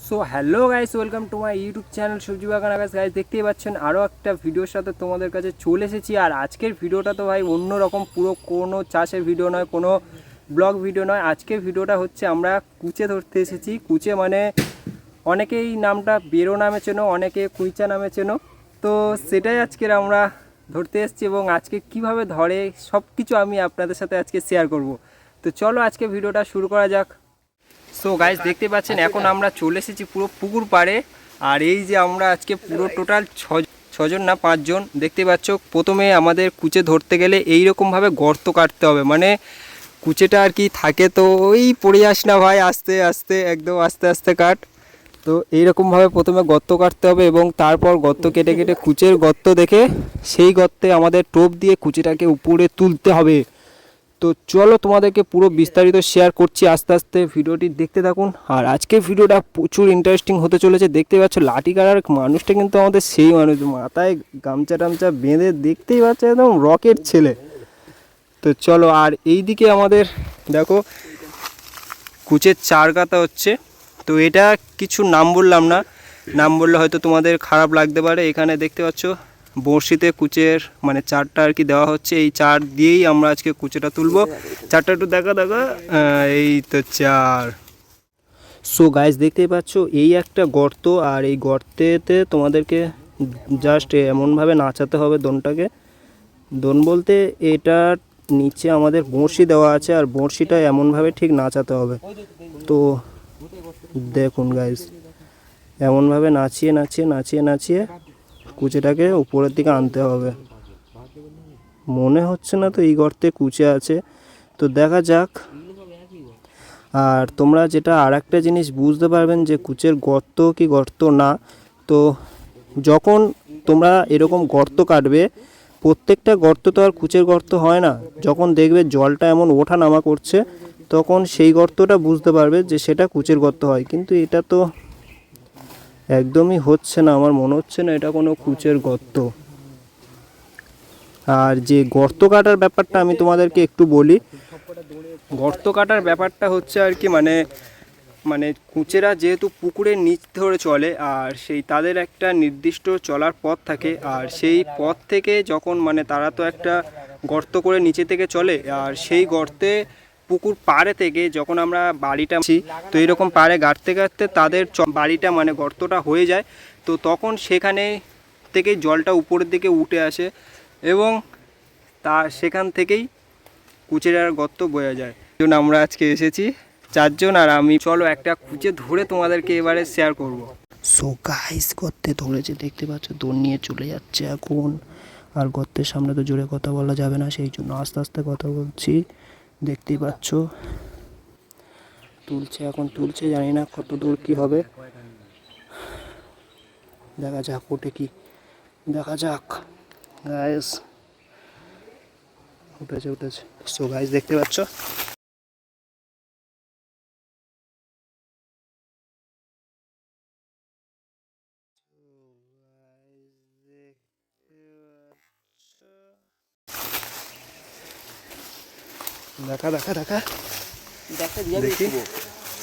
So hello guys, welcome to my YouTube channel সবজি বাগান আকাশ। Guys দেখতেই পাচ্ছেন আরও একটা ভিডিওর সাথে তোমাদের কাছে চলে এসেছি। আর আজকের ভিডিওটা তো ভাই অন্যরকম, পুরো কোনো চাষের ভিডিও নয়, কোনো ব্লগ ভিডিও নয়। আজকের ভিডিওটা হচ্ছে আমরা কুচে ধরতে এসেছি। কুচে মানে অনেকেই নামটা বেরো নামে চেনো, অনেকে কুইচা নামে চেনো। তো সেটাই আজকের আমরা ধরতে এসেছি এবং আজকে কিভাবে ধরে সব কিছু আমি আপনাদের সাথে আজকে শেয়ার করব। তো চলো আজকে ভিডিওটা শুরু করা যাক। সো গাইস দেখতে পাচ্ছেন এখন আমরা চলে এসেছি পুরো পুকুর পাড়ে। আর এই যে আমরা আজকে পুরো টোটাল ছজন না 5 জন দেখতে পাচ্ছ। প্রথমে আমাদের কুচে ধরতে গেলে এই রকমভাবে গর্ত কাটতে হবে, মানে কুচেটা আর কি থাকে তো ওই পড়ে যাস না ভাই, আস্তে আস্তে একদম আস্তে আস্তে কাট। তো এইরকমভাবে প্রথমে গর্ত কাটতে হবে এবং তারপর গর্ত কেটে কেটে কুচের গর্ত দেখে সেই গর্তে আমাদের টোপ দিয়ে কুচিটাকে উপরে তুলতে হবে। তো চলো তোমাদেরকে পুরো বিস্তারিত শেয়ার করছি, আস্তে আস্তে ভিডিওটি দেখতে থাকুন। আর আজকের ভিডিওটা প্রচুর ইন্টারেস্টিং হতে চলেছে। দেখতে পাচ্ছ লাঠি কাটার মানুষটা কিন্তু আমাদের সেই মানুষ, মাথায় গামছা টামছা বেঁধে, দেখতেই পাচ্ছ একদম রকেট ছেলে। তো চলো, আর এই দিকে আমাদের দেখো কুচের চার গাতা হচ্ছে। তো এটা কিছু নাম বললাম না, নাম বললে হয়তো তোমাদের খারাপ লাগতে পারে। এখানে দেখতে পাচ্ছ বড়শিতে কুচের মানে চারটা আর কি দেওয়া হচ্ছে, এই চার দিয়েই আমরা আজকে কুচেটা তুলবো। চারটা একটু দেখা এই তো চার। সো গাইস দেখতেই পাচ্ছ এই একটা গর্ত, আর এই গর্তেতে তোমাদেরকে জাস্ট এমনভাবে নাচাতে হবে দোনটাকে। দোন বলতে এটার নিচে আমাদের বড়শি দেওয়া আছে, আর বড়শিটা এমনভাবে ঠিক নাচাতে হবে। তো দেখুন গাইস, এমনভাবে নাচিয়ে নাচিয়ে নাচিয়ে নাচিয়ে কুচেটাকে উপরের দিকে আনতে হবে। মনে হচ্ছে না তো এই গর্তে কুচে আছে, তো দেখা যাক। আর তোমরা যেটা আর একটা জিনিস বুঝতে পারবেন যে কুচের গর্ত কি গর্ত না, তো যখন তোমরা এরকম গর্ত কাটবে, প্রত্যেকটা গর্ত তো আর কুচের গর্ত হয় না। যখন দেখবে জলটা এমন ওঠা নামা করছে, তখন সেই গর্তটা বুঝতে পারবে যে সেটা কুচের গর্ত হয়। কিন্তু এটা তো একদমই হচ্ছে না, আমার মনে হচ্ছে না এটা কোনো কুচের গর্ত। আর যে গর্ত কাটার ব্যাপারটা আমি তোমাদেরকে একটু বলি। গর্ত কাটার ব্যাপারটা হচ্ছে আর কি মানে মানে কুচেরা যেহেতু পুকুরের নিচ ধরে চলে, আর সেই তাদের একটা নির্দিষ্ট চলার পথ থাকে, আর সেই পথ থেকে যখন মানে তারা তো একটা গর্ত করে নিচে থেকে চলে, আর সেই গর্তে পুকুর পাড়ে থেকে যখন আমরা বাড়িটা তো এরকম পাড়ে গাঁটতে গাঁটতে তাদের বাড়িটা মানে গর্তটা হয়ে যায়। তো তখন সেখানে থেকে জলটা উপরের দিকে উঠে আসে এবং সেখান থেকেই কুচেরার গর্ত বয়ে যায়। এই জন্য আমরা আজকে এসেছি 4 জন, আর আমি চলো একটা কুচে ধরে তোমাদেরকে এবারে শেয়ার করব। সো গাইস গর্তে ধরেছে, দেখতে পাচ্ছ দৌড় নিয়ে চলে যাচ্ছে এখন। আর গর্তের সামনে তো জোরে কথা বলা যাবে না, সেই জন্য আস্তে আস্তে কথা বলছি। দেখতেই পাচ্ছ তুলছে, এখন তুলছে, জানি না কত দূর কি হবে, দেখা যাক ওঠে কি, দেখা যাক। গাইস উঠেছে উঠেছে। সো গাইস দেখতে পাচ্ছ দেখা দেখা দেখা দেখি।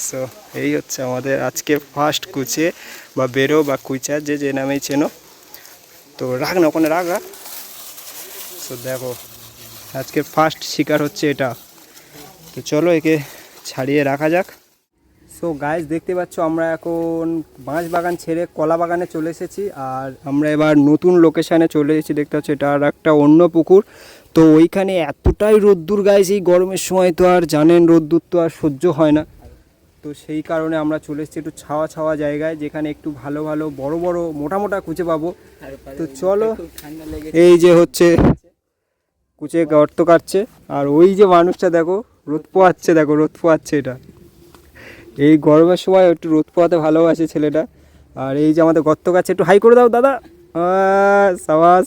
সো এই হচ্ছে আমাদের আজকে ফার্স্ট কুচে বা বেরো বা কুইচা, যে যে নামেই চেনো। তো রাখ না ওখানে রাখা। সো দেখো আজকে ফার্স্ট শিকার হচ্ছে এটা। তো চলো একে ছাড়িয়ে রাখা যাক। সো গাইস দেখতে পাচ্ছ আমরা এখন বাঁশ বাগান ছেড়ে কলা বাগানে চলে এসেছি, আর আমরা এবার নতুন লোকেশানে চলে এসেছি। দেখতে পাচ্ছ এটা আর একটা অন্য পুকুর। তো ওইখানে এতটাই রোদ্দুর গাইস, এই গরমের সময় তো আর জানেন রোদ্দুর তো আর সহ্য হয় না। তো সেই কারণে আমরা চলে এসেছি একটু ছাওয়া ছাওয়া জায়গায়, যেখানে একটু ভালো ভালো বড় বড় মোটা মোটা কুচে পাবো। তো চলো, এই যে হচ্ছে কুচে গর্ত কাটছে, আর ওই যে মানুষটা দেখো রোদ পোয়াচ্ছে, দেখো রোদ পোয়াচ্ছে। এটা এই গরমের সময় একটু রোদ পোয়াতে ভালোবাসে ছেলেটা। আর এই যে আমাদের গর্ত কাছে, একটু হাই করে দাও দাদা, সাবাস।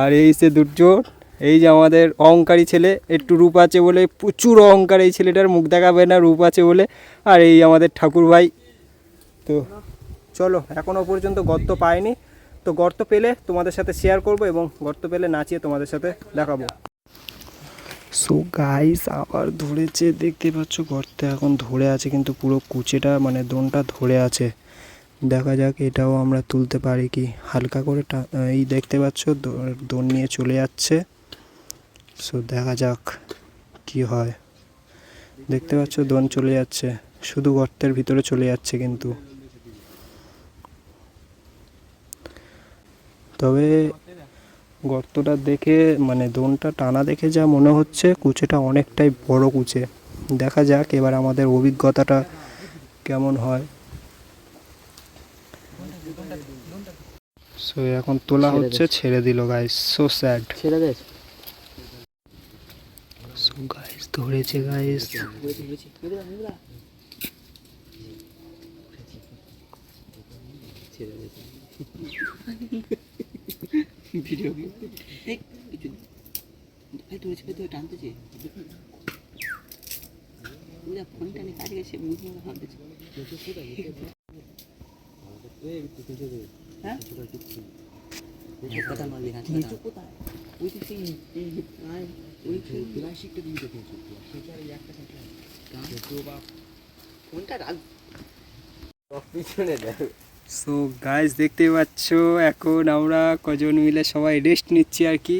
আর এই সে দুর্যোগ, এই যে আমাদের অহংকারী ছেলে, একটু রূপ আছে বলে, প্রচুর অহংকার এই ছেলেটার, মুখ দেখাবে না রূপ আছে বলে। আর এই আমাদের ঠাকুর ভাই। তো চলো, এখনও পর্যন্ত গর্ত পাইনি, তো গর্ত পেলে তোমাদের সাথে শেয়ার করব এবং গর্ত পেলে নাচিয়ে তোমাদের সাথে দেখাবো। সো গাইস আবার ধরেছে, দেখতে পাচ্ছ গর্তে এখন ধরে আছে, কিন্তু পুরো কুচেটা মানে দোনটা ধরে আছে। দেখা যাক এটাও আমরা তুলতে পারি কি। হালকা করে এই দেখতে পাচ্ছ দৌড় নিয়ে চলে যাচ্ছে। সো দেখা যাক কি হয়। দেখতে পাচ্ছ দৌড় চলে যাচ্ছে, শুধু গর্তের ভিতরে চলে যাচ্ছে কিন্তু। তবে গর্তটা দেখে মানে দোনটা টানা দেখে যা মনে হচ্ছে কুচেটা অনেকটাই বড় কুচে। দেখা যাক এবার আমাদের অভিজ্ঞতাটা কেমন হয়। সো এখন তোলা হচ্ছে, ছেড়ে দিল গাইস। So sad. ছেড়ে দে। সো গাইস ধরেছে গাইস। ভিডিও টানতেছে ফোনটা নিয়ে কাজে গেছে মুখে হাঁটতেছে। হ্যাঁ কথা মারবি না কোথায় ওই যে সেই ওই প্লাস্টিকটা দিয়ে দেখেছো সেটার একটা ফোনটা রাখ পিছনে দেখ। সো গাইস দেখতেই পাচ্ছ এখন আমরা কজন মিলে সবাই রেস্ট নিচ্ছি আর কি।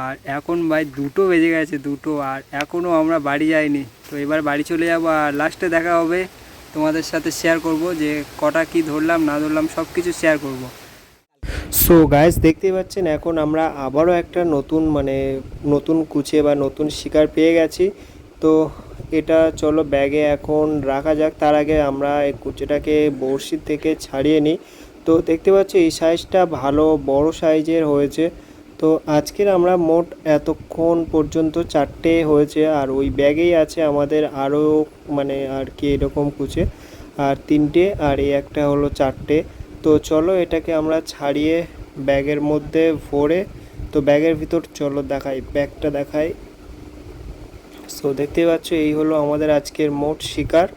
আর এখন ভাই 2টো বেজে গেছে, 2টো, আর এখনও আমরা বাড়ি যাইনি। তো এবার বাড়ি চলে যাবো আর লাস্টে দেখা হবে, তোমাদের সাথে শেয়ার করব যে কটা কি ধরলাম না ধরলাম সব কিছু শেয়ার করব। সো গাইস দেখতেই পাচ্ছেন এখন আমরা আবারও একটা নতুন কুচে বা নতুন শিকার পেয়ে গেছি। তো এটা চলো ব্যাগে এখন রাখা যাক। তার আগে আমরা এই কুচেটাকে বড়শি থেকে ছাড়িয়ে নিই। তো দেখতে পাচ্ছি এই সাইজটা ভালো বড় সাইজের হয়েছে। তো আজকের আমরা মোট এতক্ষণ পর্যন্ত 4টে হয়েছে, আর ওই ব্যাগেই আছে আমাদের আরও আর কি এরকম কুচে, আর 3টে, আর এই একটা হলো 4টে। তো চলো এটাকে আমরা ছাড়িয়ে ব্যাগের মধ্যে ভরে, তো ব্যাগের ভিতর চলো দেখাই, ব্যাগটা দেখাই। সো দেখতে পাচ্ছ এই হলো আমাদের আজকের মোট শিকার।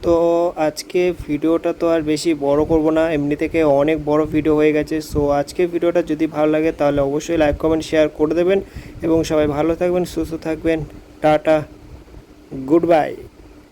তো আজকে ভিডিওটা তো আর বেশি বড় করব না, এমনি থেকে অনেক বড় ভিডিও হয়ে গেছে। সো আজকে ভিডিওটা যদি ভালো লাগে তাহলে অবশ্যই লাইক কমেন্ট শেয়ার করে দেবেন এবং সবাই ভালো থাকবেন, সুস্থ থাকবেন। Tata, good bye.